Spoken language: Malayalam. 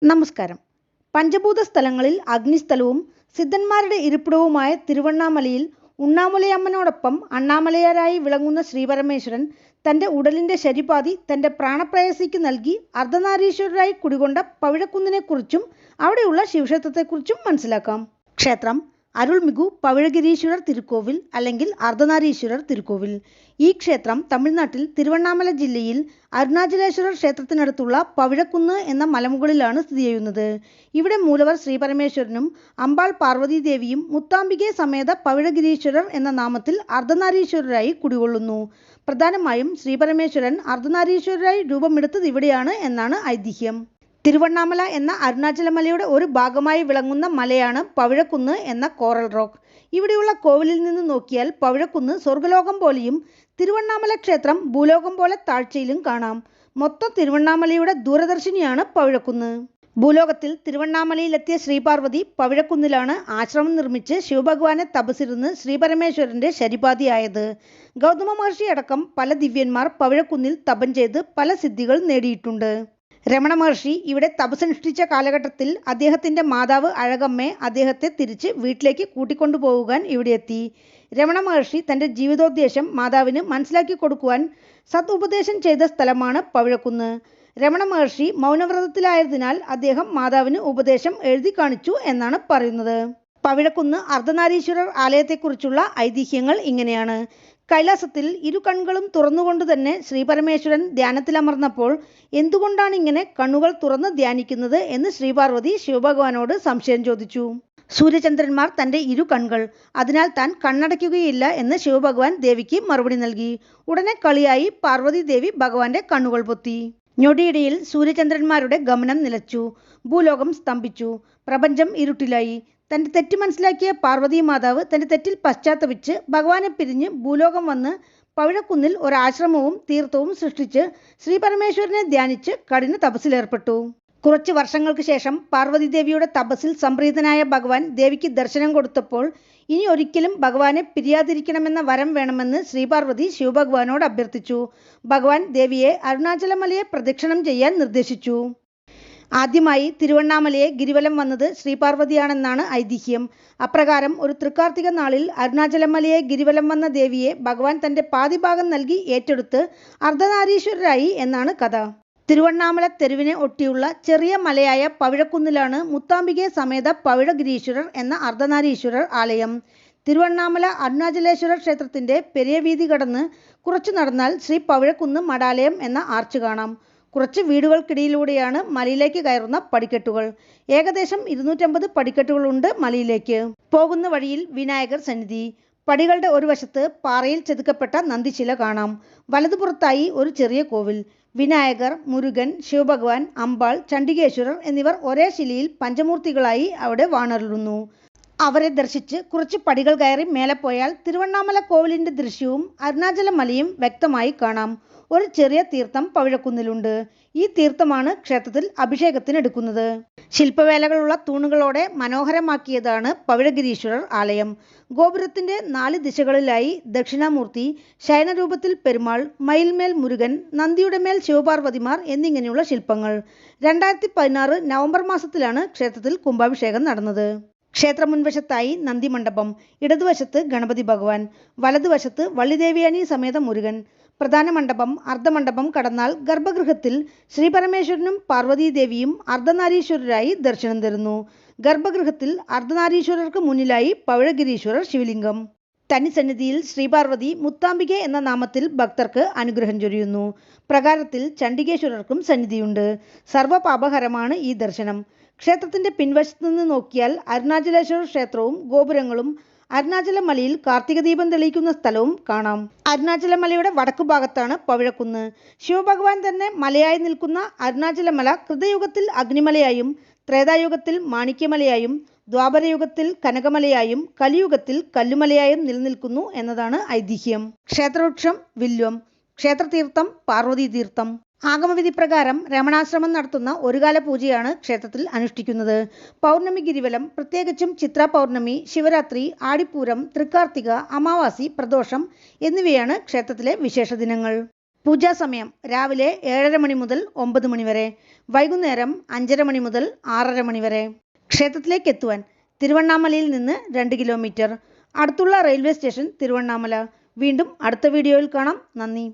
നമസ്കാരം. പഞ്ചഭൂത സ്ഥലങ്ങളിൽ അഗ്നിസ്ഥലവും സിദ്ധന്മാരുടെ ഇരിപ്പിടവുമായ തിരുവണ്ണാമലയിൽ ഉണ്ണാമുലയമ്മനോടൊപ്പം അണ്ണാമലയാരായി വിളങ്ങുന്ന ശ്രീപരമേശ്വരൻ തൻ്റെ ഉടലിൻ്റെ ശരിപാതി തൻ്റെ പ്രാണപ്രേയസിക്ക് നൽകി അർദ്ധനാരീശ്വരരായി കുടികൊണ്ട പവിഴക്കുന്നിനെക്കുറിച്ചും അവിടെയുള്ള ശിവക്ഷേത്രത്തെക്കുറിച്ചും മനസ്സിലാക്കാം. ക്ഷേത്രം അരുൾമിகு പവിഴഗിരീശ്വരർ തിരുക്കോവിൽ അല്ലെങ്കിൽ അർദ്ധനാരീശ്വരർ തിരുക്കോവിൽ. ഈ ക്ഷേത്രം തമിഴ്നാട്ടിൽ തിരുവണ്ണാമല ജില്ലയിൽ അരുണാചലേശ്വരർ ക്ഷേത്രത്തിനടുത്തുള്ള പവിഴക്കുന്ന് എന്ന മലമുകളിലാണ് സ്ഥിതി ചെയ്യുന്നത്. ഇവിടെ മൂലവർ ശ്രീപരമേശ്വരനും അമ്പാൾ പാർവതീദേവിയും മുത്താംബികെ സമേത പവിഴഗിരീശ്വരർ എന്ന നാമത്തിൽ അർദ്ധനാരീശ്വരരായി കുടികൊള്ളുന്നു. പ്രധാനമായും ശ്രീപരമേശ്വരൻ അർദ്ധനാരീശ്വരരായി രൂപമെടുത്തത് ഇവിടെയാണ് എന്നാണ് ഐതിഹ്യം. തിരുവണ്ണാമല എന്ന അരുണാചലമലയുടെ ഒരു ഭാഗമായി വിളങ്ങുന്ന മലയാണ് പവിഴക്കുന്ന് എന്ന കോറൽ റോക്ക്. ഇവിടെയുള്ള കോവിലിൽ നിന്ന് നോക്കിയാൽ പവിഴക്കുന്ന് സ്വർഗ്ഗലോകം പോലെയും തിരുവണ്ണാമല ക്ഷേത്രം ഭൂലോകം പോലെ താഴ്ചയിലും കാണാം. മൊത്തം തിരുവണ്ണാമലയുടെ ദൂരദർശിനിയാണ് പവിഴക്കുന്ന്. ഭൂലോകത്തിൽ തിരുവണ്ണാമലയിലെത്തിയ ശ്രീപാർവതി പവിഴക്കുന്നിലാണ് ആശ്രമം നിർമ്മിച്ച് ശിവഭഗവാനെ തപസ്സിരുന്ന് ശ്രീപരമേശ്വരൻ്റെ ശരിപാതിയായത്. ഗൗതമ മഹർഷി അടക്കം പല ദിവ്യന്മാർ പവിഴക്കുന്നിൽ തപം ചെയ്ത് പല സിദ്ധികൾ നേടിയിട്ടുണ്ട്. രമണ മഹർഷി ഇവിടെ തപസ്സനുഷ്ഠിച്ച കാലഘട്ടത്തിൽ അദ്ദേഹത്തിൻ്റെ മാതാവ് അഴകമ്മയെ അദ്ദേഹത്തെ തിരിച്ച് വീട്ടിലേക്ക് കൂട്ടിക്കൊണ്ടുപോകാൻ ഇവിടെ എത്തി. രമണ മഹർഷി തൻ്റെ ജീവിതോദ്ദേശം മാതാവിന് മനസ്സിലാക്കി കൊടുക്കുവാൻ ഉപദേശം ചെയ്ത സ്ഥലമാണ് പവിഴക്കുന്ന്. രമണ മഹർഷി മൗനവ്രതത്തിലായതിനാൽ അദ്ദേഹം മാതാവിന് ഉപദേശം എഴുതി കാണിച്ചു എന്നാണ് പറയുന്നത്. പവിഴക്കുന്ന് അർദ്ധനാരീശ്വരർ ആലയത്തെക്കുറിച്ചുള്ള ഐതിഹ്യങ്ങൾ ഇങ്ങനെയാണ്. കൈലാസത്തിൽ ഇരു കണ്ണുകളും തുറന്നുകൊണ്ട് തന്നെ ശ്രീപരമേശ്വരൻ ധ്യാനത്തിലമർന്നപ്പോൾ എന്തുകൊണ്ടാണ് ഇങ്ങനെ കണ്ണുകൾ തുറന്ന് ധ്യാനിക്കുന്നത് എന്ന് ശ്രീപാർവതി ശിവഭഗവാനോട് സംശയം ചോദിച്ചു. സൂര്യചന്ദ്രന്മാർ തൻ്റെ ഇരു കണ്ണുകൾ, അതിനാൽ താൻ കണ്ണടയ്ക്കുകയില്ല എന്ന് ശിവഭഗവാൻ ദേവിക്ക് മറുപടി നൽകി. ഉടനെ കളിയായി പാർവതി ദേവി ഭഗവാന്റെ കണ്ണുകൾ പൊത്തി. ഞൊടിയിടയിൽ സൂര്യചന്ദ്രന്മാരുടെ ഗമനം നിലച്ചു. ഭൂലോകം സ്തംഭിച്ചു. പ്രപഞ്ചം ഇരുട്ടിലായി. തൻ്റെ തെറ്റ് മനസ്സിലാക്കിയ പാർവതി മാതാവ് തൻ്റെ തെറ്റിൽ പശ്ചാത്തപിച്ച് ഭഗവാനെ പിരിഞ്ഞ് ഭൂലോകം വന്ന് പവിഴക്കുന്നിൽ ഒരാശ്രമവും തീർത്ഥവും സൃഷ്ടിച്ച് ശ്രീപരമേശ്വരനെ ധ്യാനിച്ച് കഠിന തപസ്സിലേർപ്പെട്ടു. കുറച്ച് വർഷങ്ങൾക്ക് ശേഷം പാർവതീദേവിയുടെ തപസ്സിൽ സംപ്രീതനായ ഭഗവാൻ ദേവിക്ക് ദർശനം കൊടുത്തപ്പോൾ ഇനി ഒരിക്കലും ഭഗവാനെ പിരിയാതിരിക്കണമെന്ന വരം വേണമെന്ന് ശ്രീപാർവതി ശിവഭഗവാനോട് അഭ്യർത്ഥിച്ചു. ഭഗവാൻ ദേവിയെ അരുണാചലമലയെ പ്രദക്ഷിണം ചെയ്യാൻ നിർദ്ദേശിച്ചു. ആദ്യമായി തിരുവണ്ണാമലയെ ഗിരിവലം വന്നത് ശ്രീപാർവതിയാണെന്നാണ് ഐതിഹ്യം. അപ്രകാരം ഒരു തൃക്കാർത്തിക നാളിൽ അരുണാചലമലയെ ഗിരിവലം വന്ന ദേവിയെ ഭഗവാൻ തൻ്റെ പാതിഭാഗം നൽകി ഏറ്റെടുത്ത് അർദ്ധനാരീശ്വരരായി എന്നാണ് കഥ. തിരുവണ്ണാമല തെരുവിനെ ഒട്ടിയുള്ള ചെറിയ മലയായ പവിഴക്കുന്നിലാണ് മുത്താംബികെ സമേത പവിഴഗിരീശ്വരർ എന്ന അർദ്ധനാരീശ്വരർ ആലയം. തിരുവണ്ണാമല അരുണാചലേശ്വര ക്ഷേത്രത്തിൻ്റെ പെരിയ വീതി കടന്ന് കുറച്ചു നടന്നാൽ ശ്രീ പവിഴക്കുന്ന് മഠാലയം എന്ന ആർച്ച് കാണാം. കുറച്ച് വീടുകൾക്കിടയിലൂടെയാണ് മലയിലേക്ക് കയറുന്ന പടിക്കെട്ടുകൾ. ഏകദേശം 250 പടിക്കെട്ടുകളുണ്ട് മലയിലേക്ക്. പോകുന്ന വഴിയിൽ വിനായകർ സന്നിധി. പടികളുടെ ഒരു വശത്ത് പാറയിൽ ചെതുക്കപ്പെട്ട നന്ദിശില കാണാം. വലതുപുറത്തായി ഒരു ചെറിയ കോവിൽ. വിനായകർ, മുരുകൻ, ശിവഭഗവാൻ, അമ്പാൾ, ചണ്ഡികേശ്വരർ എന്നിവർ ഒരേ ശിലയിൽ പഞ്ചമൂർത്തികളായി അവിടെ വാണരുളുന്നു. അവരെ ദർശിച്ച് കുറച്ച് പടികൾ കയറി മേലെ പോയാൽ തിരുവണ്ണാമല കോവിലിൻ്റെ ദൃശ്യവും അരുണാചലമലയും വ്യക്തമായി കാണാം. ഒരു ചെറിയ തീർത്ഥം പവിഴക്കുന്നിലുണ്ട്. ഈ തീർത്ഥമാണ് ക്ഷേത്രത്തിൽ അഭിഷേകത്തിനെടുക്കുന്നത്. ശില്പവേലകളുള്ള തൂണുകളോടെ മനോഹരമാക്കിയതാണ് പവിഴഗിരീശ്വരർ ആലയം. ഗോപുരത്തിൻ്റെ 4 ദിശകളിലായി ദക്ഷിണാമൂർത്തി, ശയനരൂപത്തിൽ പെരുമാൾ, മയിൽമേൽ മുരുകൻ, നന്ദിയുടെ മേൽ ശിവപാർവതിമാർ എന്നിങ്ങനെയുള്ള ശില്പങ്ങൾ. 2016 നവംബർ മാസത്തിലാണ് ക്ഷേത്രത്തിൽ കുംഭാഭിഷേകം നടന്നത്. ക്ഷേത്ര മുൻവശത്തായി നന്ദിമണ്ഡപം, ഇടതുവശത്ത് ഗണപതി ഭഗവാൻ, വലതുവശത്ത് വള്ളിദേവിയാനി സമേത മുരുകൻ. പ്രധാന മണ്ഡപം, അർദ്ധമണ്ഡപം കടന്നാൽ ഗർഭഗൃഹത്തിൽ ശ്രീപരമേശ്വരനും പാർവതീദേവിയും അർദ്ധനാരീശ്വരരായി ദർശനം തരുന്നു. ഗർഭഗൃഹത്തിൽ അർദ്ധനാരീശ്വരർക്ക് മുന്നിലായി പവിഴഗിരീശ്വരർ ശിവലിംഗം. തനിസന്നിധിയിൽ ശ്രീപാർവതി മുത്താംബികെ എന്ന നാമത്തിൽ ഭക്തർക്ക് അനുഗ്രഹം ചൊരിയുന്നു. പ്രകാരത്തിൽ ചണ്ഡികേശ്വരർക്കും സന്നിധിയുണ്ട്. സർവ്വപാപഹരമാണ് ഈ ദർശനം. ക്ഷേത്രത്തിൻ്റെ പിൻവശത്തു നിന്ന് നോക്കിയാൽ അരുണാചലേശ്വര ക്ഷേത്രവും ഗോപുരങ്ങളും അരുണാചലമലയിൽ കാർത്തിക ദീപം തെളിയിക്കുന്ന സ്ഥലവും കാണാം. അരുണാചലമലയുടെ വടക്കുഭാഗത്താണ് പവിഴക്കുന്ന്. ശിവഭഗവാൻ തന്നെ മലയായി നിൽക്കുന്ന അരുണാചലമല കൃതയുഗത്തിൽ അഗ്നിമലയായും ത്രേതായുഗത്തിൽ മാണിക്യമലയായും ദ്വാപരയുഗത്തിൽ കനകമലയായും കലിയുഗത്തിൽ കല്ലുമലയായും നിലനിൽക്കുന്നു എന്നതാണ് ഐതിഹ്യം. ക്ഷേത്രവൃക്ഷം വില്വം. ക്ഷേത്രതീർത്ഥം പാർവതി തീർത്ഥം. ആഗമവിധി പ്രകാരം രമണാശ്രമം നടത്തുന്ന ഒരുകാല പൂജയാണ് ക്ഷേത്രത്തിൽ അനുഷ്ഠിക്കുന്നത്. പൗർണമി ഗിരിവലം, പ്രത്യേകിച്ചും ചിത്ര പൗർണമി, ശിവരാത്രി, ആടിപ്പൂരം, തൃക്കാർത്തിക, അമാവാസി, പ്രദോഷം എന്നിവയാണ് ക്ഷേത്രത്തിലെ വിശേഷ ദിനങ്ങൾ. പൂജാസമയം രാവിലെ 7:30 മണി മുതൽ 9 മണി വരെ. വൈകുന്നേരം 5:30 മണി മുതൽ 6:30 മണി വരെ. ക്ഷേത്രത്തിലേക്ക് എത്തുവാൻ തിരുവണ്ണാമലയിൽ നിന്ന് 2 കിലോമീറ്റർ. അടുത്തുള്ള റെയിൽവേ സ്റ്റേഷൻ തിരുവണ്ണാമല. വീണ്ടും അടുത്ത വീഡിയോയിൽ കാണാം. നന്ദി.